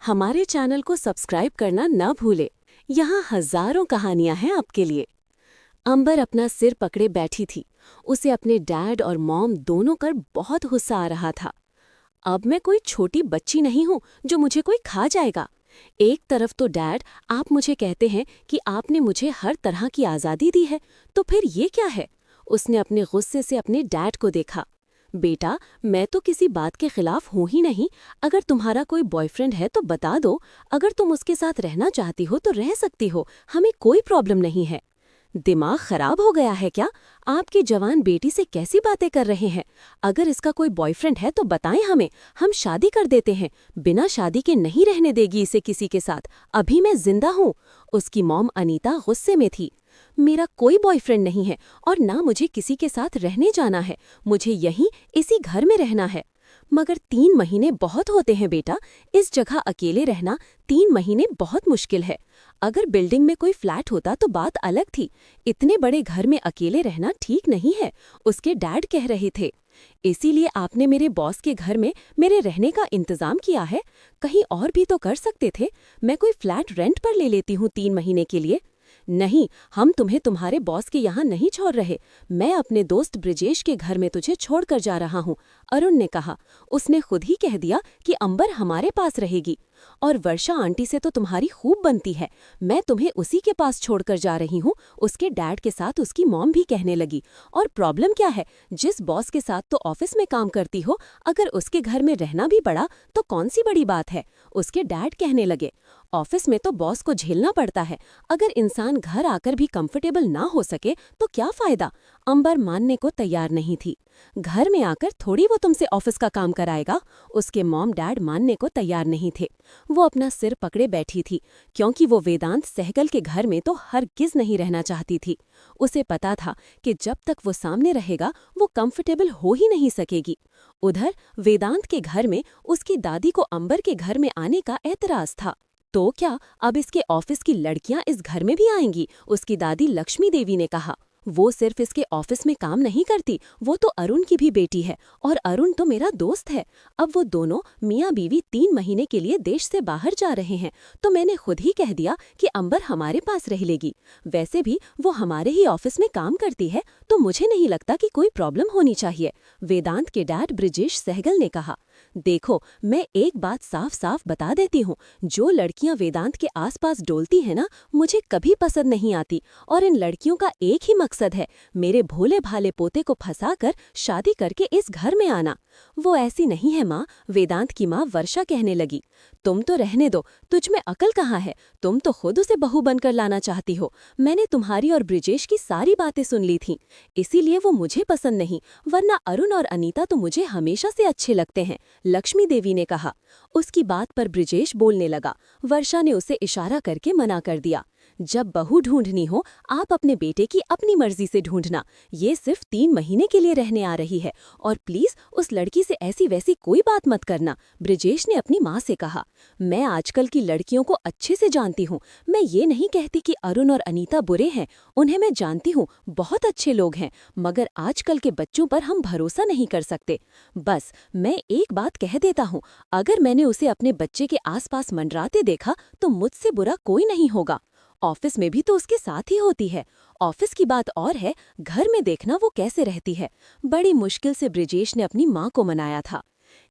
हमारे चैनल को सब्सक्राइब करना न भूले। यहाँ हजारों कहानियां हैं आपके लिए। अंबर अपना सिर पकड़े बैठी थी। उसे अपने डैड और मॉम दोनों पर बहुत गुस्सा आ रहा था। अब मैं कोई छोटी बच्ची नहीं हूँ जो मुझे कोई खा जाएगा। एक तरफ तो डैड आप मुझे कहते हैं कि आपने मुझे हर तरह की आज़ादी दी है, तो फिर ये क्या है? उसने अपने गुस्से से अपने डैड को देखा। बेटा, मैं तो किसी बात के खिलाफ हूं ही नहीं। अगर तुम्हारा कोई बॉयफ्रेंड है तो बता दो। अगर तुम उसके साथ रहना चाहती हो तो रह सकती हो, हमें कोई प्रॉब्लम नहीं है। दिमाग खराब हो गया है क्या? आपकी जवान बेटी से कैसी बातें कर रहे हैं? अगर इसका कोई बॉयफ्रेंड है तो बताएं हमें, हम शादी कर देते हैं। बिना शादी के नहीं रहने देगी इसे किसी के साथ। अभी मैं जिंदा हूँ। उसकी मॉम अनीता गुस्से में थी। मेरा कोई बॉयफ्रेंड नहीं है और ना मुझे किसी के साथ रहने जाना है। मुझे यहीं इसी घर में रहना है। मगर 3 महीने बहुत होते हैं बेटा। इस जगह अकेले रहना 3 महीने बहुत मुश्किल है। अगर बिल्डिंग में कोई फ्लैट होता तो बात अलग थी। इतने बड़े घर में अकेले रहना ठीक नहीं है, उसके डैड कह रहे थे। इसीलिए आपने मेरे बॉस के घर में मेरे रहने का इंतजाम किया है। कहीं और भी तो कर सकते थे। मैं कोई फ्लैट रेंट पर ले लेती हूँ 3 महीने के लिए। नहीं, हम तुम्हें तुम्हारे बॉस के यहाँ नहीं छोड़ रहे। मैं अपने दोस्त ब्रिजेश के घर में तुझे छोड़कर जा रहा हूँ, अरुण ने कहा। उसने खुद ही कह दिया कि अंबर हमारे पास रहेगी। और वर्षा आंटी से तो तुम्हारी खूब बनती है। मैं तुम्हें उसी के पास छोड़कर जा रही हूँ, उसके डैड के साथ उसकी मॉम भी कहने लगी। और प्रॉब्लम क्या है? जिस बॉस के साथ तो ऑफिस में काम करती हो, अगर उसके घर में रहना भी पड़ा तो कौन सी बड़ी बात है? उसके डैड कहने लगे। ऑफिस में तो बॉस को झेलना पड़ता है। अगर इंसान घर आकर भी कंफर्टेबल ना हो सके तो क्या फायदा? अंबर मानने को तैयार नहीं थी। घर में आकर थोड़ी वो तुमसे ऑफिस का काम कराएगा। उसके मॉम डैड मानने को तैयार नहीं थे। वो अपना सिर पकड़े बैठी थी, क्योंकि वो वेदांत सहगल के घर में तो हरगिज नहीं रहना चाहती थी। उसे पता था कि जब तक वो सामने रहेगा वो कंफर्टेबल हो ही नहीं सकेगी। उधर वेदांत के घर में उसकी दादी को अंबर के घर में आने का एतराज था। तो क्या अब इसके ऑफिस की लड़कियां इस घर में भी आएंगी? उसकी दादी लक्ष्मी देवी ने कहा। वो सिर्फ इसके ऑफिस में काम नहीं करती, वो तो अरुण की भी बेटी है और अरुण तो मेरा दोस्त है। अब वो दोनों मियाँ बीवी 3 महीने के लिए देश से बाहर जा रहे हैं, तो मैंने खुद ही कह दिया कि अंबर हमारे पास रह लेगी। वैसे भी वो हमारे ही ऑफिस में काम करती है, तो मुझे नहीं लगता कि कोई प्रॉब्लम होनी चाहिए, वेदांत के डैड ब्रिजेश सहगल ने कहा। देखो, मैं एक बात साफ साफ बता देती हूँ, जो लड़कियां वेदांत के आसपास डोलती हैं ना, मुझे कभी पसंद नहीं आती। और इन लड़कियों का एक ही मकसद है, मेरे भोले भाले पोते को फंसाकर शादी करके इस घर में आना। वो ऐसी नहीं है माँ, वेदांत की माँ वर्षा कहने लगी। तुम तो रहने दो, तुझ में अकल कहाँ है? तुम तो खुद उसे बहू बनकर लाना चाहती हो। मैंने तुम्हारी और ब्रिजेश की सारी बातें सुन ली थीं, इसीलिए वो मुझे पसंद नहीं, वरना अरुण और अनीता तो मुझे हमेशा से अच्छे लगते हैं, लक्ष्मी देवी ने कहा। उसकी बात पर ब्रिजेश बोलने लगा। वर्षा ने उसे इशारा करके मना कर दिया। जब बहू ढूंढनी हो, आप अपने बेटे की अपनी मर्जी से ढूंढना। ये सिर्फ 3 महीने के लिए रहने आ रही है, और प्लीज उस लड़की से ऐसी वैसी कोई बात मत करना, ब्रिजेश ने अपनी माँ से कहा। मैं आजकल की लड़कियों को अच्छे से जानती हूँ। मैं ये नहीं कहती कि अरुण और अनीता बुरे हैं, उन्हें मैं जानती हूँ, बहुत अच्छे लोग हैं, मगर आजकल के बच्चों पर हम भरोसा नहीं कर सकते। बस मैं एक बात कह देता हूँ, अगर मैंने उसे अपने बच्चे के आसपास मंडराते देखा तो मुझसे बुरा कोई नहीं होगा। ऑफिस में भी तो उसके साथ ही होती है। ऑफिस की बात और है, घर में देखना वो कैसे रहती है। बड़ी मुश्किल से ब्रिजेश ने अपनी माँ को मनाया था।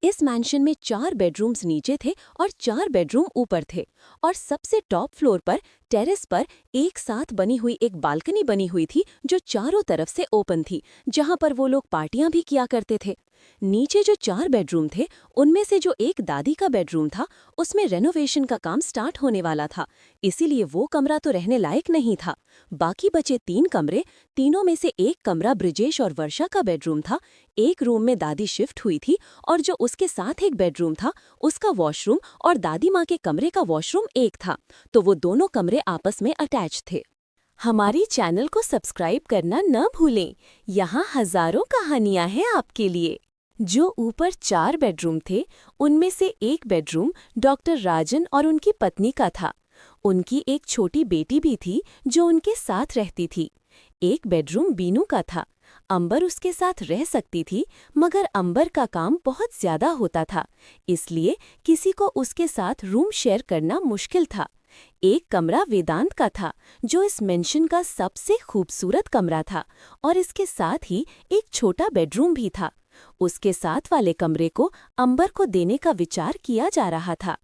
इस मैंशन में 4 बेडरूम्स नीचे थे और 4 बेडरूम ऊपर थे, और सबसे टॉप फ्लोर पर टेरेस पर एक साथ बनी हुई एक बालकनी बनी हुई थी, जो चारों तरफ से ओपन थी, जहां पर वो लोग पार्टियां भी किया करते थे। नीचे जो 4 बेडरूम थे, उनमें से जो एक दादी का बेडरूम था, उसमें रेनोवेशन का काम स्टार्ट होने वाला था, इसीलिए वो कमरा तो रहने लायक नहीं था। बाकी बचे 3 कमरे, तीनों में से एक कमरा ब्रिजेश और वर्षा का बेडरूम था। एक रूम में दादी शिफ्ट हुई थी, और जो उसके साथ एक बेडरूम था, उसका वॉशरूम और दादी माँ के कमरे का वॉशरूम एक था, तो वो दोनों कमरे आपस में अटैच थे। हमारी चैनल को सब्सक्राइब करना न भूलें। यहाँ हजारों कहानियाँ हैं आपके लिए। जो ऊपर 4 बेडरूम थे, उनमें से एक बेडरूम डॉक्टर राजन और उनकी पत्नी का था। उनकी एक छोटी बेटी भी थी जो उनके साथ रहती थी। एक बेडरूम बीनू का था। अंबर उसके साथ रह सकती थी, मगर अंबर का काम बहुत ज्यादा होता था, इसलिए किसी को उसके साथ रूम शेयर करना मुश्किल था। एक कमरा वेदांत का था, जो इस मेंशन का सबसे खूबसूरत कमरा था, और इसके साथ ही एक छोटा बेडरूम भी था। उसके साथ वाले कमरे को अंबर को देने का विचार किया जा रहा था।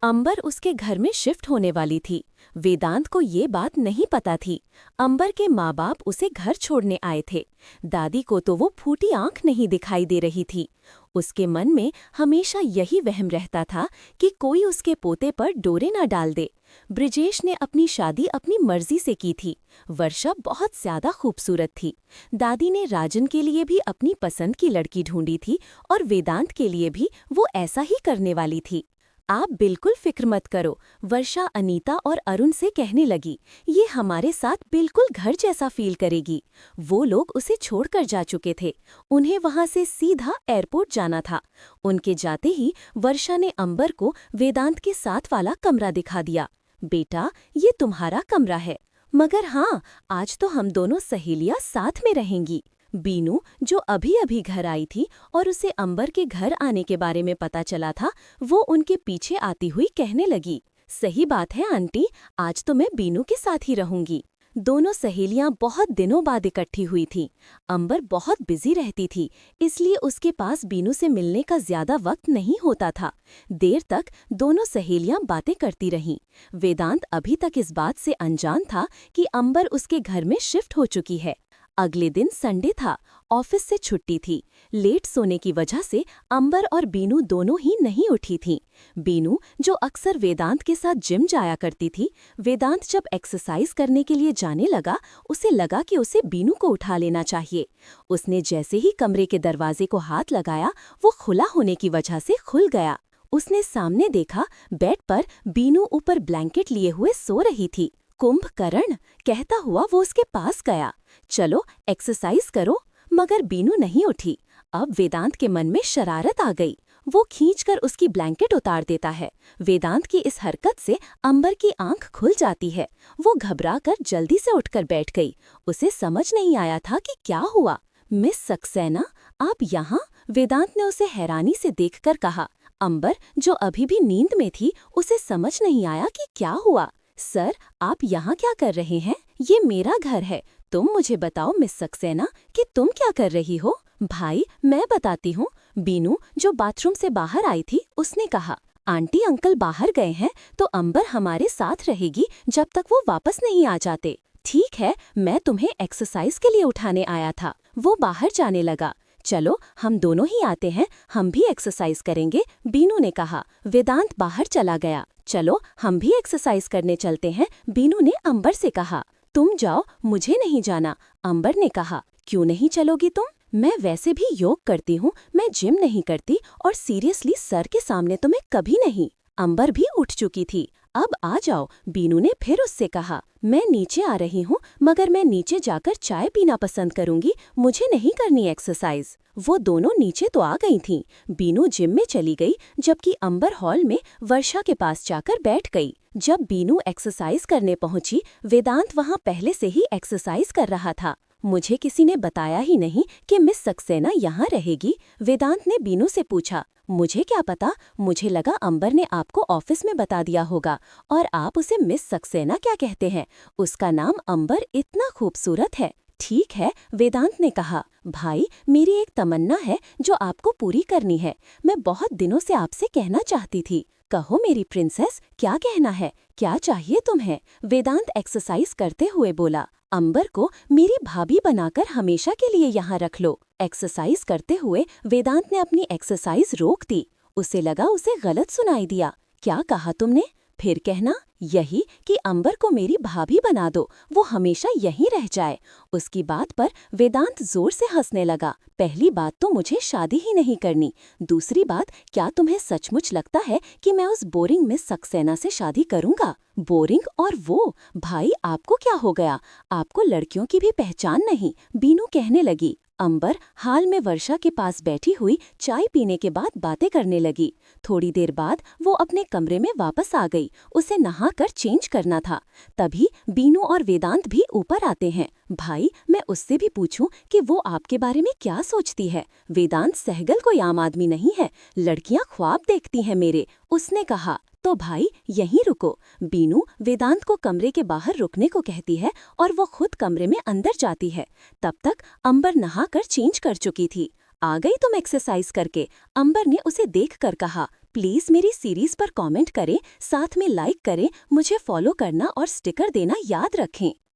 अंबर उसके घर में शिफ्ट होने वाली थी। वेदांत को ये बात नहीं पता थी। अंबर के माँ बाप उसे घर छोड़ने आए थे। दादी को तो वो फूटी आंख नहीं दिखाई दे रही थी। उसके मन में हमेशा यही वहम रहता था कि कोई उसके पोते पर डोरे न डाल दे। ब्रिजेश ने अपनी शादी अपनी मर्जी से की थी। वर्षा बहुत ज्यादा खूबसूरत थी। दादी ने राजन के लिए भी अपनी पसंद की लड़की ढूंढी थी, और वेदांत के लिए भी वो ऐसा ही करने वाली थी। आप बिल्कुल फिक्र मत करो, वर्षा अनीता और अरुण से कहने लगी, ये हमारे साथ बिल्कुल घर जैसा फील करेगी। वो लोग उसे छोड़कर जा चुके थे। उन्हें वहां से सीधा एयरपोर्ट जाना था। उनके जाते ही वर्षा ने अंबर को वेदांत के साथ वाला कमरा दिखा दिया। बेटा, ये तुम्हारा कमरा है, मगर हाँ, आज तो हम दोनों सहेलियां साथ में रहेंगी। बीनू, जो अभी अभी घर आई थी और उसे अंबर के घर आने के बारे में पता चला था, वो उनके पीछे आती हुई कहने लगी, सही बात है आंटी, आज तो मैं बीनू के साथ ही रहूंगी। दोनों सहेलियां बहुत दिनों बाद इकट्ठी हुई थीं। अंबर बहुत बिजी रहती थी, इसलिए उसके पास बीनू से मिलने का ज्यादा वक्त नहीं होता था। देर तक दोनों सहेलियां बातें करती रहीं। वेदांत अभी तक इस बात से अनजान था कि अंबर उसके घर में शिफ्ट हो चुकी है। अगले दिन संडे था। ऑफिस से छुट्टी थी। लेट सोने की वजह से अंबर और बीनू दोनों ही नहीं उठी थीं। बीनू, जो अक्सर वेदांत के साथ जिम जाया करती थी, वेदांत जब एक्सरसाइज करने के लिए जाने लगा, उसे लगा कि उसे बीनू को उठा लेना चाहिए। उसने जैसे ही कमरे के दरवाजे को हाथ लगाया, वो खुला होने की वजह से खुल गया। उसने सामने देखा, बेड पर बीनू ऊपर ब्लैंकेट लिए हुए सो रही थी। कुंभकर्ण, कहता हुआ वो उसके पास गया, चलो एक्सरसाइज करो। मगर बीनू नहीं उठी। अब वेदांत के मन में शरारत आ गई। वो खींचकर उसकी ब्लैंकेट उतार देता है। वेदांत की इस हरकत से अंबर की आंख खुल जाती है। वो घबराकर जल्दी से उठकर बैठ गई। उसे समझ नहीं आया था कि क्या हुआ। मिस सक्सेना, आप यहाँ? वेदांत ने उसे हैरानी से देखकर कहा। अंबर, जो अभी भी नींद में थी, उसे समझ नहीं आया कि क्या हुआ। सर, आप यहाँ क्या कर रहे हैं? ये मेरा घर है। तुम मुझे बताओ मिस सक्सेना कि तुम क्या कर रही हो? भाई, मैं बताती हूँ। बीनू, जो बाथरूम से बाहर आई थी, उसने कहा, आंटी अंकल बाहर गए हैं, तो अंबर हमारे साथ रहेगी जब तक वो वापस नहीं आ जाते। ठीक है, मैं तुम्हें एक्सरसाइज के लिए उठाने आया था। वो बाहर जाने लगा। चलो, हम दोनों ही आते हैं, हम भी एक्सरसाइज करेंगे, बीनू ने कहा। वेदांत बाहर चला गया। चलो, हम भी एक्सरसाइज करने चलते हैं, बीनू ने अंबर से कहा। तुम जाओ, मुझे नहीं जाना, अंबर ने कहा। क्यों नहीं चलोगी तुम? मैं वैसे भी योग करती हूँ, मैं जिम नहीं करती, और सीरियसली सर के सामने तो मैं कभी नहीं। अंबर भी उठ चुकी थी। अब आ जाओ, बीनू ने फिर उससे कहा। मैं नीचे आ रही हूँ, मगर मैं नीचे जाकर चाय पीना पसंद करूंगी, मुझे नहीं करनी एक्सरसाइज। वो दोनों नीचे तो आ गई थीं। बीनू जिम में चली गई, जबकि अंबर हॉल में वर्षा के पास जाकर बैठ गई। जब बीनू एक्सरसाइज करने पहुंची, वेदांत वहां पहले से ही एक्सरसाइज कर रहा था। मुझे किसी ने बताया ही नहीं कि मिस सक्सेना यहाँ रहेगी, वेदांत ने बीनू से पूछा। मुझे क्या पता, मुझे लगा अंबर ने आपको ऑफिस में बता दिया होगा, और आप उसे मिस सक्सेना क्या कहते हैं? उसका नाम अंबर इतना खूबसूरत है। ठीक है, वेदांत ने कहा। भाई, मेरी एक तमन्ना है जो आपको पूरी करनी है। मैं बहुत दिनों से आपसे कहना चाहती थी। कहो मेरी प्रिंसेस, क्या कहना है? क्या चाहिए तुम्हें? वेदांत एक्सरसाइज करते हुए बोला। अंबर को मेरी भाभी बनाकर हमेशा के लिए यहाँ रख लो। एक्सरसाइज करते हुए वेदांत ने अपनी एक्सरसाइज रोक दी। उसे लगा उसे गलत सुनाई दिया। क्या कहा तुमने? फिर कहना। यही कि अंबर को मेरी भाभी बना दो, वो हमेशा यहीं रह जाए। उसकी बात पर वेदांत जोर से हंसने लगा। पहली बात तो मुझे शादी ही नहीं करनी। दूसरी बात, क्या तुम्हें सचमुच लगता है कि मैं उस बोरिंग मिस सक्सेना से शादी करूंगा? बोरिंग और वो? भाई, आपको क्या हो गया? आपको लड़कियों की भी पहचान नहीं, बीनू कहने लगी। अंबर हाल में वर्षा के पास बैठी हुई चाय पीने के बाद बातें करने लगी। थोड़ी देर बाद वो अपने कमरे में वापस आ गई। उसे नहाकर चेंज करना था। तभी बीनू और वेदांत भी ऊपर आते हैं। भाई, मैं उससे भी पूछूं कि वो आपके बारे में क्या सोचती है। वेदांत सहगल कोई आम आदमी नहीं है, लड़कियां ख्वाब देखती हैं मेरे, उसने कहा। तो भाई यहीं रुको। बीनू वेदांत को कमरे के बाहर रुकने को कहती है और वो खुद कमरे में अंदर जाती है। तब तक अंबर नहाकर चेंज कर चुकी थी। आ गई तुम एक्सरसाइज करके? अंबर ने उसे देखकर कहा। प्लीज मेरी सीरीज पर कमेंट करें, साथ में लाइक करें, मुझे फॉलो करना और स्टिकर देना याद रखें।